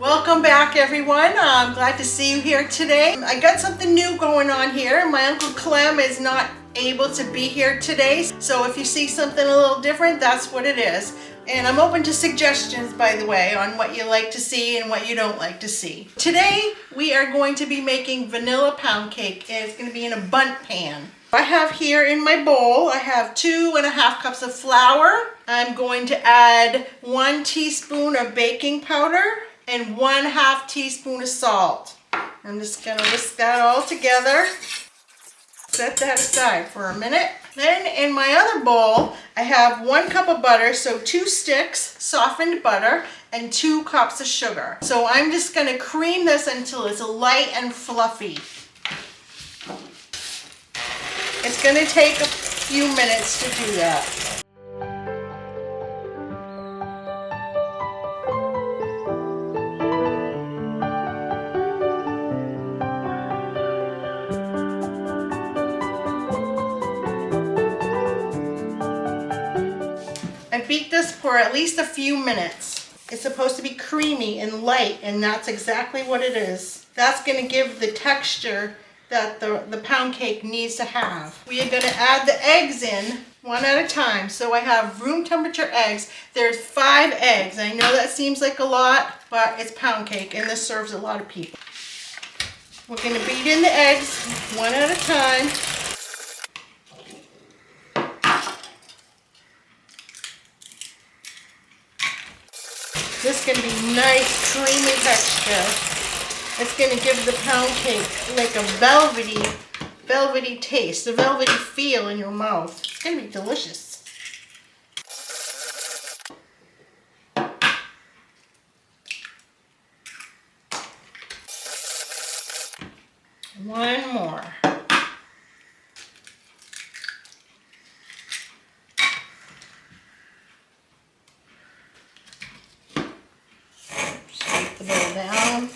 Welcome back, everyone. I'm glad to see you here today. I got something new going on here. My Uncle Clem is not able to be here today, so if you see something a little different, that's what it is. And I'm open to suggestions, by the way, on what you like to see and what you don't like to see. Today, we are going to be making vanilla pound cake, and it's going to be in a bundt pan. I have here in my bowl, I have 2.5 cups of flour. I'm going to add 1 teaspoon of baking powder and 1/2 teaspoon of salt. I'm just going to whisk that all together. Set that aside for a minute. Then in my other bowl, I have 1 cup of butter, so 2 sticks softened butter and 2 cups of sugar. So I'm just going to cream this until it's light and fluffy. It's going to take a few minutes to do that. I beat this for at least a few minutes. It's supposed to be creamy and light, and that's exactly what it is. That's going to give the texture that the pound cake needs to have. We are going to add the eggs in one at a time. So I have room temperature eggs. There's 5 eggs. I know that seems like a lot, but it's pound cake and this serves a lot of people. We're going to beat in the eggs one at a time. This is going to be nice, creamy texture. It's going to give the pound cake like a velvety taste, a velvety feel in your mouth. It's going to be delicious. One more. Shake the bowl down.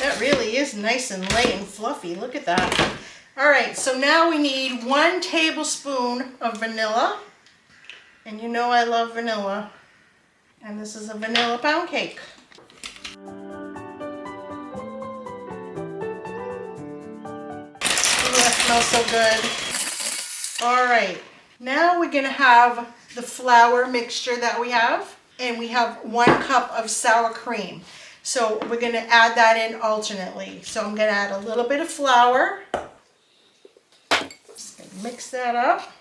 That really is nice and light and fluffy. Look at that. All right, so now we need 1 tablespoon of vanilla. And you know I love vanilla. And this is a vanilla pound cake. Ooh, that smells so good. All right, now we're gonna have the flour mixture that we have. And we have 1 cup of sour cream. So we're going to add that in alternately. So I'm going to add a little bit of flour. Just going to mix that up.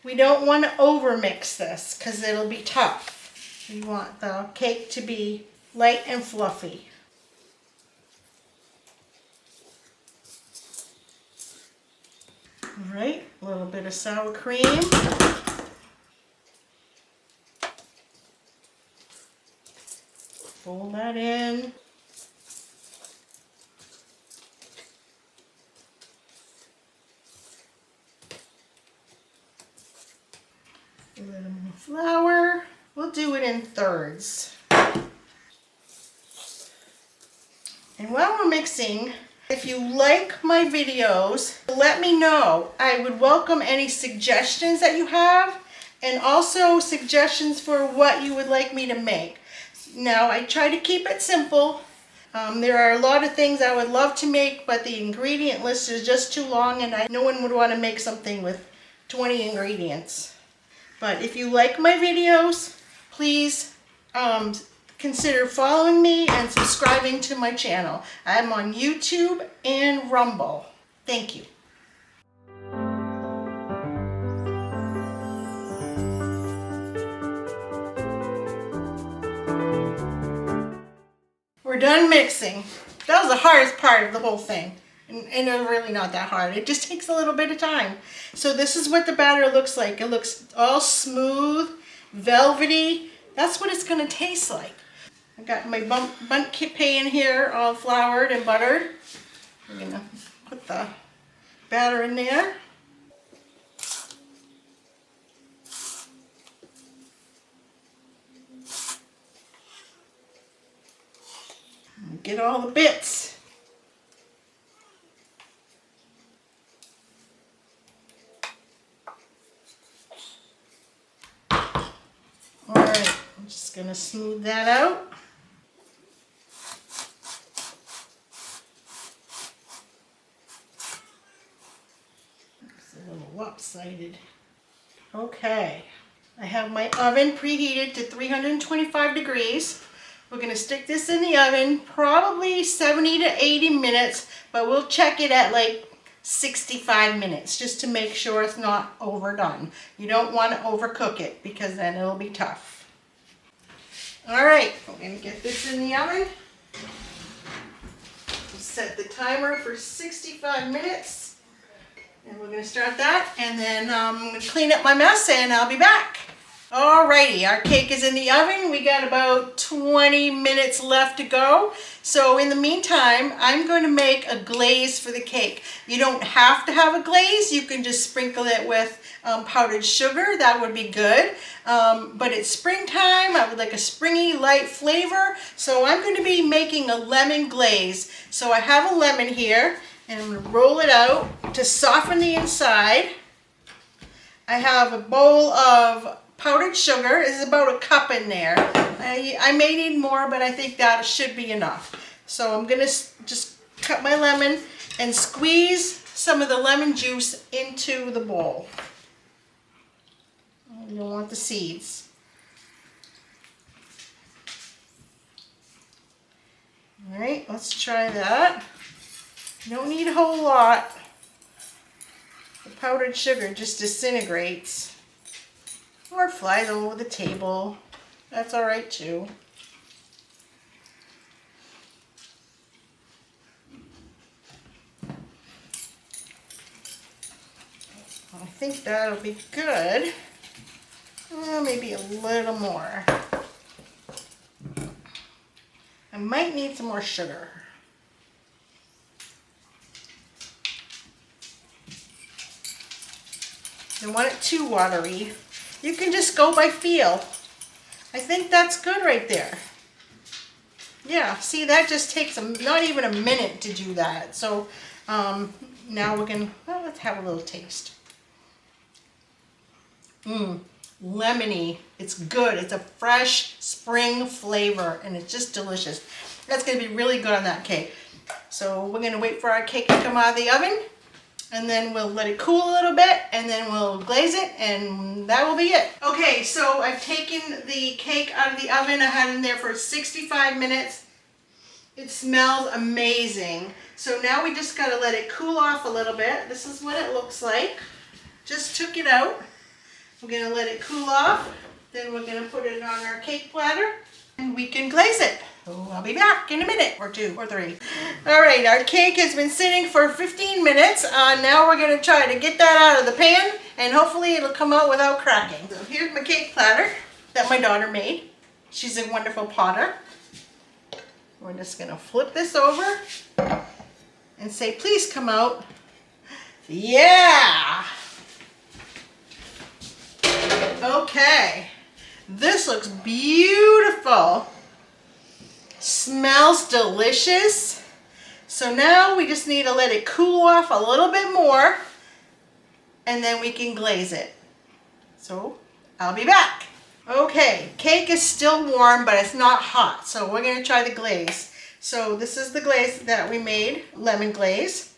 We don't want to over mix this because it'll be tough. We want the cake to be light and fluffy. All right, a little bit of sour cream. Fold that in. A little more flour. We'll do it in thirds. And while we're mixing, if you like my videos, let me know. I would welcome any suggestions that you have, and also suggestions for what you would like me to make. Now, I try to keep it simple. There are a lot of things I would love to make, but the ingredient list is just too long, and no one would want to make something with 20 ingredients. But if you like my videos, please consider following me and subscribing to my channel. I'm on YouTube and Rumble. Thank you. We're done mixing. That was the hardest part of the whole thing. And it's really not that hard. It just takes a little bit of time. So this is what the batter looks like. It looks all smooth, velvety. That's what it's going to taste like. I got my bundt pan here all floured and buttered. I'm going to put the batter in there. Get all the bits. Just gonna smooth that out. It's a little lopsided. Okay, I have my oven preheated to 325 degrees. We're gonna stick this in the oven probably 70 to 80 minutes, but we'll check it at like 65 minutes just to make sure it's not overdone. You don't want to overcook it because then it'll be tough. All right, we're gonna get this in the oven. We'll set the timer for 65 minutes. And we're gonna start that, and then I'm gonna clean up my mess and I'll be back. Alrighty, our cake is in the oven. We got about 20 minutes left to go. So in the meantime, I'm going to make a glaze for the cake. You don't have to have a glaze. You can just sprinkle it with powdered sugar. That would be good. But it's springtime. I would like a springy, light flavor. So I'm going to be making a lemon glaze. So I have a lemon here, and I'm going to roll it out to soften the inside. I have a bowl of powdered sugar. Is about a cup in there. I may need more, but I think that should be enough. So I'm gonna just cut my lemon and squeeze some of the lemon juice into the bowl. You don't want the seeds. All right, let's try that. You don't need a whole lot. The powdered sugar just disintegrates. Or flies all over the table. That's all right too. I think that'll be good. Maybe a little more. I might need some more sugar. Don't want it too watery. You can just go by feel. I think that's good right there. Yeah, see, that just takes not even a minute to do that. So now we're gonna, well, let's have a little taste. Lemony. It's good. It's a fresh spring flavor and it's just delicious. That's gonna be really good on that cake. So we're gonna wait for our cake to come out of the oven, and then we'll let it cool a little bit, and then we'll glaze it, and that will be it. Okay, so I've taken the cake out of the oven. I had it in there for 65 minutes. It smells amazing. So now we just gotta let it cool off a little bit. This is what it looks like. Just took it out. We're gonna let it cool off. Then we're gonna put it on our cake platter, and we can glaze it. So I'll be back in a minute or 2 or 3. All right, our cake has been sitting for 15 minutes. Now we're gonna try to get that out of the pan, and hopefully it'll come out without cracking. So here's my cake platter that my daughter made. She's a wonderful potter. We're just gonna flip this over and say, please come out. Yeah! Okay, this looks beautiful. Smells delicious. So now we just need to let it cool off a little bit more, and then we can glaze it. So I'll be back. Okay, cake is still warm, but it's not hot. So we're gonna try the glaze. So this is the glaze that we made, lemon glaze.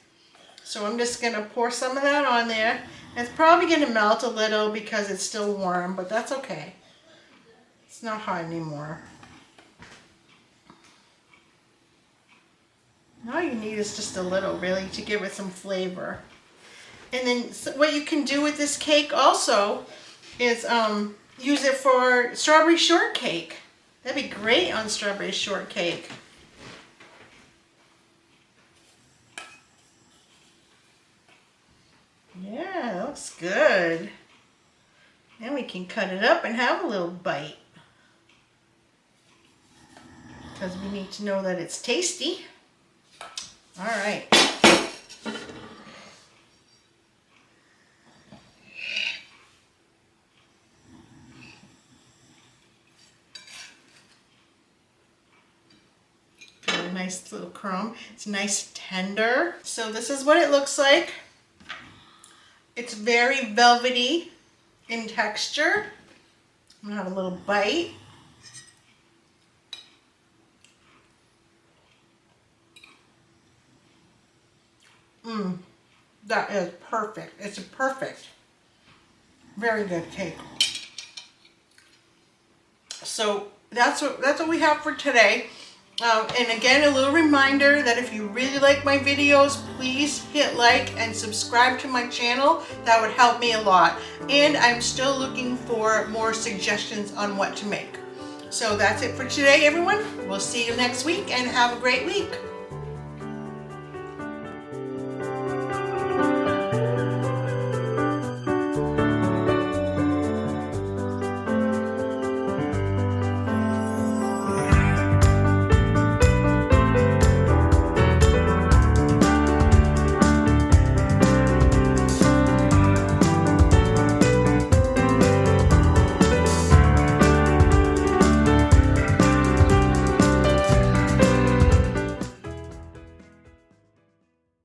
So I'm just gonna pour some of that on there. It's probably gonna melt a little because it's still warm, but that's okay. It's not hot anymore. All you need is just a little, really, to give it some flavor. And then what you can do with this cake also is use it for strawberry shortcake. That'd be great on strawberry shortcake. Yeah, that looks good. Then we can cut it up and have a little bite. Because we need to know that it's tasty. All right. Got a nice little crumb. It's nice tender. So this is what it looks like. It's very velvety in texture. I'm gonna have a little bite. That is perfect. It's a perfect, very good cake. So that's what we have for today. And again, a little reminder that if you really like my videos, please hit like and subscribe to my channel. That would help me a lot. And I'm still looking for more suggestions on what to make. So that's it for today, everyone. We'll see you next week and have a great week.